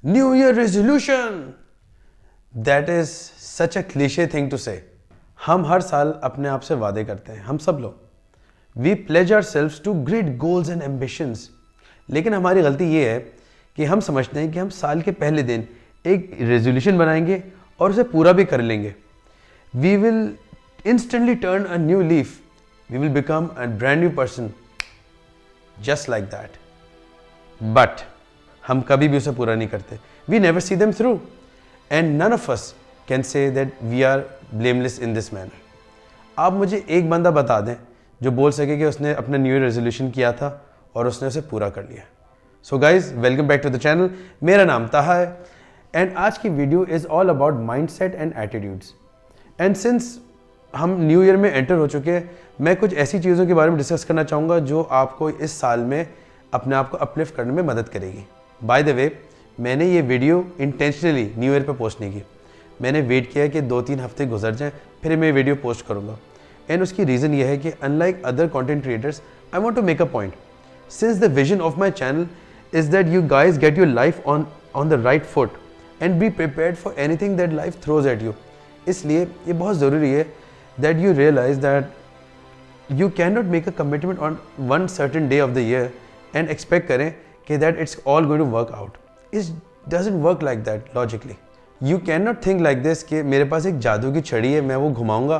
New year resolution, that is such a cliche thing to say. हम हर साल अपने आप से वादे करते हैं, हम सब लोग। We pledge ourselves to great goals and ambitions. लेकिन हमारी गलती ये है कि हम समझते हैं कि हम साल के पहले दिन एक रेजोल्यूशन बनाएंगे और उसे पूरा भी कर लेंगे। We will instantly turn a new leaf. We will become a brand new person. Just like that. But हम कभी भी उसे पूरा नहीं करते. We never see them through. And none of us can say that we are blameless in this manner. आप मुझे एक बंदा बता दें जो बोल सके कि उसने अपना न्यू ईयर रेजोल्यूशन किया था और उसने उसे पूरा कर लिया। So guys, welcome back to the channel. मेरा नाम ताहा है and आज की video is all about mindset and attitudes. And since हम न्यू ईयर में एंटर हो चुके हैं, मैं कुछ ऐसी चीज़ों के बारे में डिस्कस करना चाहूँगा जो आपको इस साल में अपने आप को अपलिफ्ट करने में मदद करेगी। बाय द वे, मैंने ये वीडियो इंटेंशनली न्यू ईयर पे पोस्ट नहीं की। मैंने वेट किया कि 2-3 हफ्ते गुजर जाएं, फिर मैं वीडियो पोस्ट करूँगा। एंड उसकी रीज़न ये है कि unlike other content creators, I want to make a point. Since the vision of my channel is that you guys get your life on the right foot and be prepared for anything that life throws at you. इसलिए ये बहुत ज़रूरी है that you realize that you cannot make a commitment on one certain day of the year and expect करें कि that it's all going to work out. It doesn't work like that logically. You cannot think like this कि मेरे पास एक जादू की छड़ी है, मैं वो घुमाऊंगा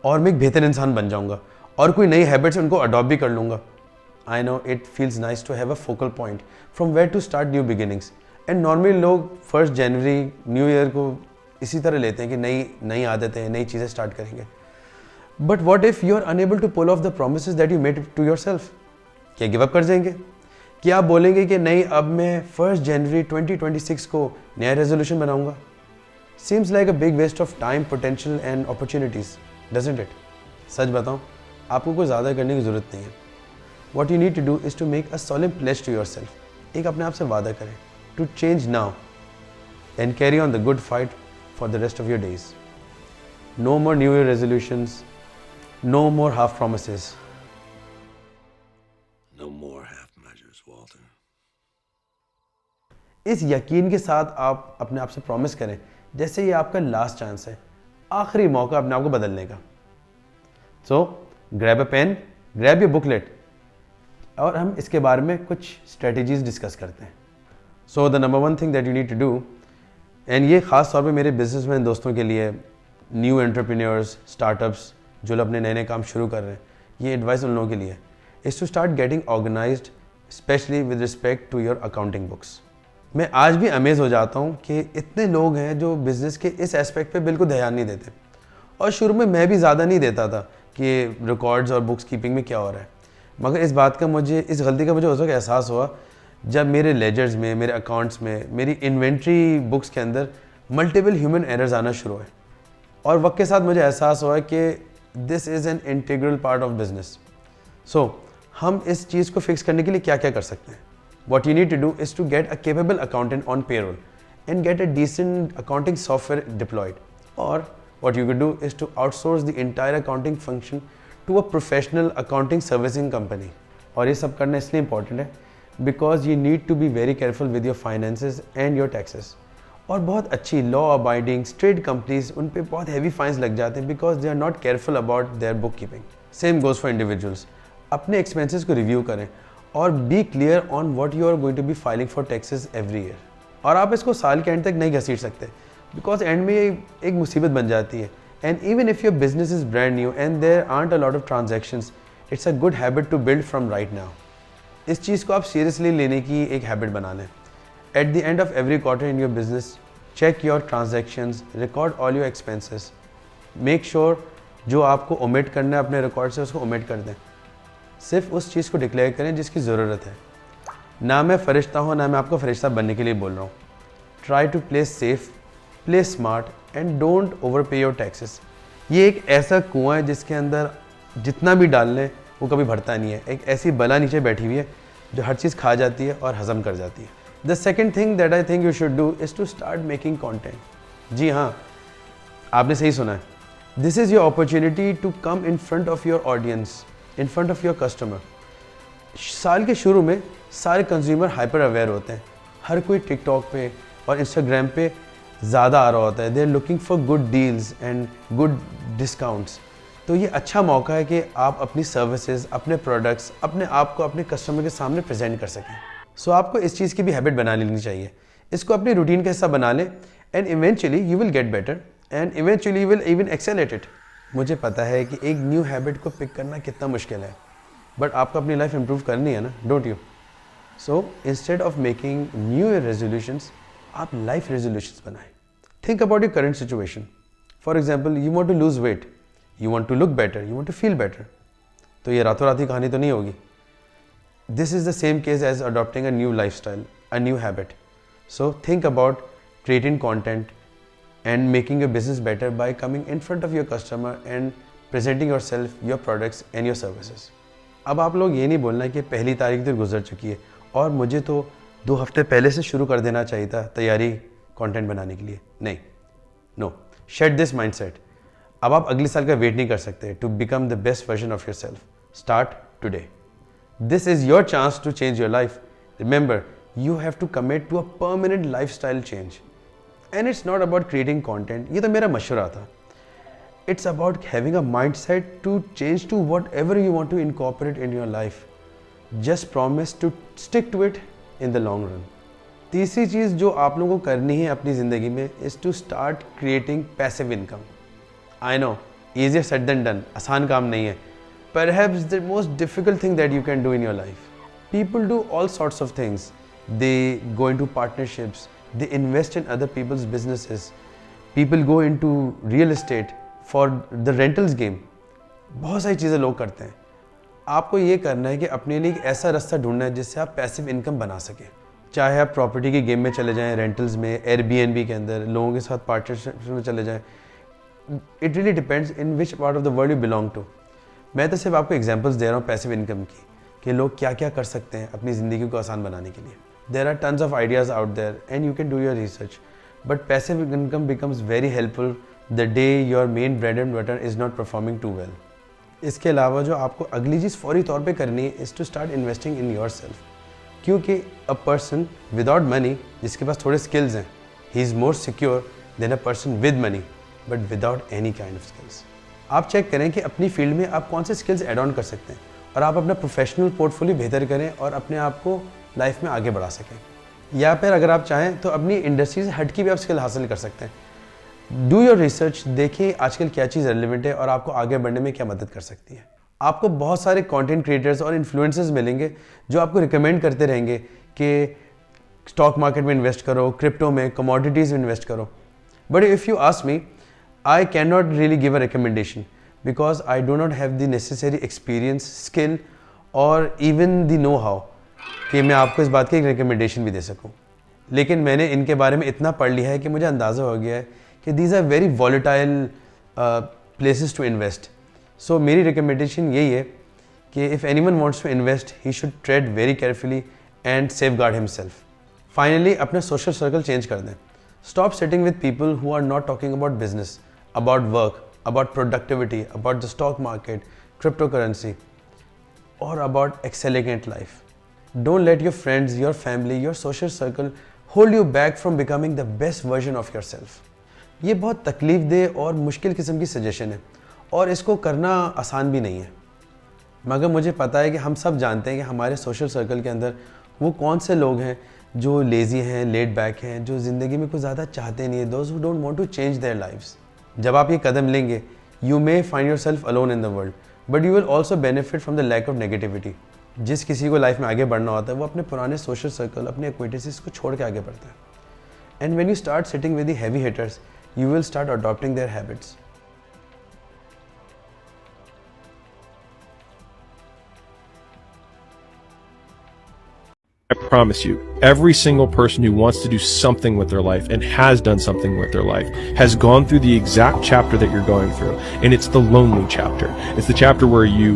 और मैं एक बेहतर इंसान बन जाऊंगा और कोई नई हैबिट्स उनको अडॉप्ट भी कर लूंगा। I know it feels nice to have a focal point from where to start new beginnings. And normally लोग 1 जनवरी न्यू ईयर को इसी तरह लेते हैं कि नई आदतें, नई चीज़ें स्टार्ट करेंगे। But what if you are unable to pull off the promise that you made to yourself? क्या गिव अप कर जाएंगे? क्या आप बोलेंगे कि नहीं, अब मैं 1 जनवरी 2026 को नया रेजोल्यूशन बनाऊंगा? Seems like a big waste of time, potential and opportunities, doesn't it? सच बताऊं, आपको कोई ज़्यादा करने की ज़रूरत नहीं है। What you need to do is to make a solid pledge to yourself. एक अपने आप से वादा करें to change now and carry on the good fight for the rest of your days. No more new year resolutions, no more half promises. No more half measures, Walter. इस यकीन के साथ आप अपने आप से प्रॉमिस करें जैसे ये आपका लास्ट चांस है, आखिरी मौका अपने आप को बदलने का। So grab a pen, grab your booklet और हम इसके बारे में कुछ स्ट्रेटजीज डिस्कस करते हैं। So the number 1 thing that you need to do, and ये खास तौर पे मेरे बिजनेसमैन दोस्तों के लिए, न्यू एंटरप्रेन्योर्स, स्टार्टअप्स जो लोग अपने नए नए काम शुरू कर रहे हैं, ये एडवाइस उन लोगों के लिए is to start getting organised, specially with respect to your accounting books. मैं आज भी अमेज हो जाता हूँ कि इतने लोग हैं जो बिज़नेस के इस एस्पेक्ट पे बिल्कुल ध्यान नहीं देते। और शुरू में मैं भी ज़्यादा नहीं देता था कि रिकॉर्ड्स और बुक्स कीपिंग में क्या हो रहा है, मगर इस गलती का मुझे उस वक्त एहसास हुआ जब मेरे लेजर्स में, मेरे अकाउंट्स में, मेरी इन्वेंट्री बुक्स के अंदर मल्टीपल ह्यूमन एरर्स आना शुरू हुए। और वक्त के साथ मुझे एहसास हुआ कि this is an integral part of business. So हम इस चीज़ को फिक्स करने के लिए क्या क्या कर सकते हैं? What you need to do is to get a capable accountant on payroll and get a decent accounting software deployed. और what you can do is to outsource the entire accounting function to a professional accounting servicing company. और ये सब करना इसलिए important है because you need to be very careful with your finances and your taxes. और बहुत अच्छी law abiding straight companies, उन पे बहुत हैवी फाइन्स लग जाते हैं because they are not careful about their book keeping. Same goes for individuals. अपने एक्सपेंसेस को रिव्यू करें और be clear on what you are going to be filing for taxes every year. और आप इसको साल के एंड तक नहीं घसीट सकते बिकॉज एंड में एक मुसीबत बन जाती है। And even if your business is brand new and there aren't a lot of transactions, it's a good habit to build from right now. इस चीज़ को आप सीरियसली लेने की एक हैबिट बना लें। At the end of every quarter in your business, check your transactions, record all your expenses. Make sure जो आपको omit करना है अपने रिकॉर्ड से उसको omit कर दें। सिर्फ उस चीज़ को डिक्लेयर करें जिसकी ज़रूरत है। ना मैं फरिश्ता हूँ, ना मैं आपको फरिश्ता बनने के लिए बोल रहा हूँ। Try to play safe, play smart and don't overpay your taxes. ये एक ऐसा कुआं है जिसके अंदर जितना भी डाल लें वो कभी भरता नहीं है। एक ऐसी बला नीचे बैठी हुई है जो हर चीज़ खा जाती है और हजम कर जाती है। The second thing that I think you should do is to start making content. जी हाँ, आपने सही सुना है। This is your opportunity to come in front of your audience, in front of your customer. साल के शुरू में सारे कंज्यूमर हाइपर अवेयर होते हैं। हर कोई टिकटॉक पे, और इंस्टाग्राम पे ज़्यादा आ रहा होता है, they are looking for good deals and good discounts. तो ये अच्छा मौका है कि आप अपनी सर्विसेज, अपने प्रोडक्ट्स, अपने आप को अपने कस्टमर के सामने प्रेजेंट कर सकें। सो आपको इस चीज़ की भी हैबिट बना लेनी चाहिए, इसको अपनी रूटीन का हिस्सा बना लें and eventually you will get better and eventually you will even excel at it. मुझे पता है कि एक न्यू हैबिट को पिक करना कितना मुश्किल है, बट आपको अपनी लाइफ इंप्रूव करनी है ना, don't you? So instead of making new year resolutions, आप लाइफ रेजोल्यूशंस बनाएं। Think about your current situation. For example, you want to lose weight, you want to look better, you want to feel better. तो ये रातों रात की कहानी तो नहीं होगी। This is the same case as adopting a new lifestyle, a new habit. So think about creating content and making your business better by coming in front of your customer and presenting yourself, your products and your services. अब आप लोग ये नहीं बोलना कि पहली तारीख तो गुजर चुकी है और मुझे तो 2 हफ्ते पहले से शुरू कर देना चाहिए था तैयारी कंटेंट बनाने के लिए। नहीं, नो, शेड दिस माइंडसेट। अब आप अगले साल का वेट नहीं कर सकते to become the best version of yourself. Start today. This is your chance to change your life. Remember, you have to commit to a permanent lifestyle change. And it's not about creating content. ये तो मेरा मशवरा था. It's about having a mindset to change to whatever you want to incorporate in your life. Just promise to stick to it in the long run. तीसरी चीज़ जो आप लोगों को करनी है अपनी ज़िंदगी में is to start creating passive income. I know, easier said than done. आसान काम नहीं है. Perhaps the most difficult thing that you can do in your life. People do all sorts of things. They go into partnerships, they invest in other people's businesses, people go into real estate for the rentals game. बहुत सारी चीज़ें लोग करते हैं। आपको ये करना है कि अपने लिए एक ऐसा रास्ता ढूंढना है जिससे आप पैसिव इनकम बना सकें। चाहे आप प्रॉपर्टी के गेम में चले जाएं, रेंटल्स में, एयरबीएनबी के अंदर लोगों के साथ पार्टनरशिप में चले जाएं। It really depends in which part of the world you belong to. मैं तो सिर्फ आपको एग्जाम्पल्स दे रहा हूँ पैसिव इनकम की, कि लोग क्या क्या कर सकते हैं अपनी ज़िंदगी को आसान बनाने के लिए। There are tons of ideas out there and you can do your research. But passive income becomes very helpful the day your main bread and butter is not performing too well. इसके अलावा जो आपको अगली चीज़ फौरी तौर पे करनी है is to start investing in yourself. क्योंकि a person without money, जिसके पास थोड़े skills हैं, he is more secure than a person with money but without any kind of skills. आप चेक करें कि अपनी फील्ड में आप कौन से स्किल्स एड ऑन कर सकते हैं और आप अपना प्रोफेशनल पोर्टफोलियो बेहतर करें और अपने आप को लाइफ में आगे बढ़ा सकें। या फिर अगर आप चाहें तो अपनी इंडस्ट्री से हट के भी आप स्किल हासिल कर सकते हैं। डू योर रिसर्च, देखिए आजकल क्या चीज़ रेलिवेंट है और आपको आगे बढ़ने में क्या मदद कर सकती है। आपको बहुत सारे कंटेंट क्रिएटर्स और इन्फ्लुएंसर्स मिलेंगे जो आपको रिकमेंड करते रहेंगे कि स्टॉक मार्केट में इन्वेस्ट करो, क्रिप्टो में, कमोडिटीज़ में इन्वेस्ट करो। But if you ask me, I can not really give a recommendation because I do not have the necessary experience, skill और इवन द नो हाउ कि मैं आपको इस बात की एक रिकमेंडेशन भी दे सकूं। लेकिन मैंने इनके बारे में इतना पढ़ लिया है कि मुझे अंदाज़ा हो गया है कि these are very volatile places to invest. So मेरी रिकमेंडेशन यही है कि if anyone wants to invest, he should trade very carefully and safeguard himself. Finally अपना सोशल सर्कल चेंज कर दें। Stop sitting with people who are not talking about business, about work, about productivity, about the stock market, crypto currency और about excelling at life. Don't let your friends, your family, your social circle hold you back from becoming the best version of yourself. ये बहुत तकलीफ दे और मुश्किल किस्म की suggestion है और इसको करना आसान भी नहीं है, मगर मुझे पता है कि हम सब जानते हैं कि हमारे सोशल सर्कल के अंदर वो कौन से लोग हैं जो लेज़ी हैं, लेट बैक हैं, जो ज़िंदगी में कुछ ज़्यादा चाहते नहीं है, those who don't want to change their lives. जब आप ये कदम लेंगे, you may find yourself alone in the world, but you will also benefit from the lack of negativity. जिस किसी को लाइफ में आगे बढ़ना होता है वो अपने पुराने सोशल सर्कल, अपने एक्विटेंसीज को छोड़ के आगे बढ़ता है। And when you start sitting with the heavy hitters, you will start adopting their habits. I promise you, every single person who wants to do something with their life and has done something with their life has gone through the exact chapter that you're going through. And it's the lonely chapter. It's the chapter where you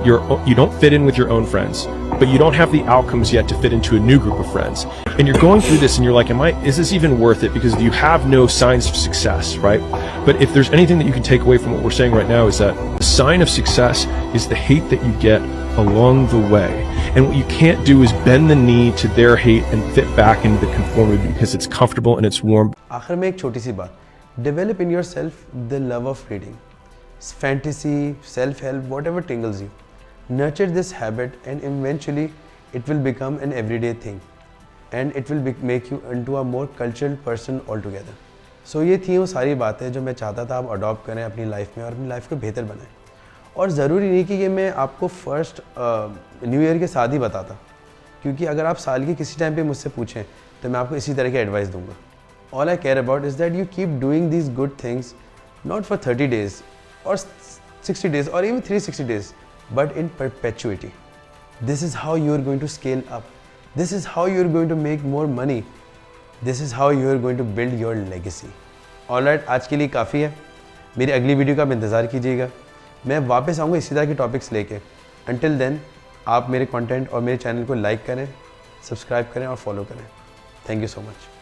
you don't fit in with your own friends, but you don't have the outcomes yet to fit into a new group of friends. And you're going through this and you're like, is this even worth it? Because you have no signs of success, right? But if there's anything that you can take away from what we're saying right now, is that the sign of success is the hate that you get along the way. And what you can't do is bend the knee to their hate and fit back into the conformity because it's comfortable and it's warm. आखिर में एक छोटी सी बात, develop in yourself the love of reading. Fantasy, self-help, whatever tingles you. Nurture this habit and eventually it will become an everyday thing. And it will make you into a more cultural person altogether. So ये थी वो सारी बातें जो मैं चाहता था आप अडॉप्ट करें अपनी लाइफ में और अपनी लाइफ को बेहतर बनाएं. और ज़रूरी नहीं कि ये मैं आपको फर्स्ट न्यू ईयर के साथ ही बताता, क्योंकि अगर आप साल के किसी टाइम पे मुझसे पूछें तो मैं आपको इसी तरह की एडवाइस दूंगा. All I care about is that you keep doing these good things not for 30 days or 60 days or even 360 days, but in perpetuity. This is how you are going to scale up. This is how you are going to make more money. This is how you are going to build your legacy. Alright, आज के लिए काफ़ी है. मेरी अगली video का आप इंतज़ार कीजिएगा. मैं वापस आऊँगा इसी तरह के टॉपिक्स लेके. Until then, आप मेरे कंटेंट और मेरे चैनल को लाइक करें, सब्सक्राइब करें और फॉलो करें. Thank you so much.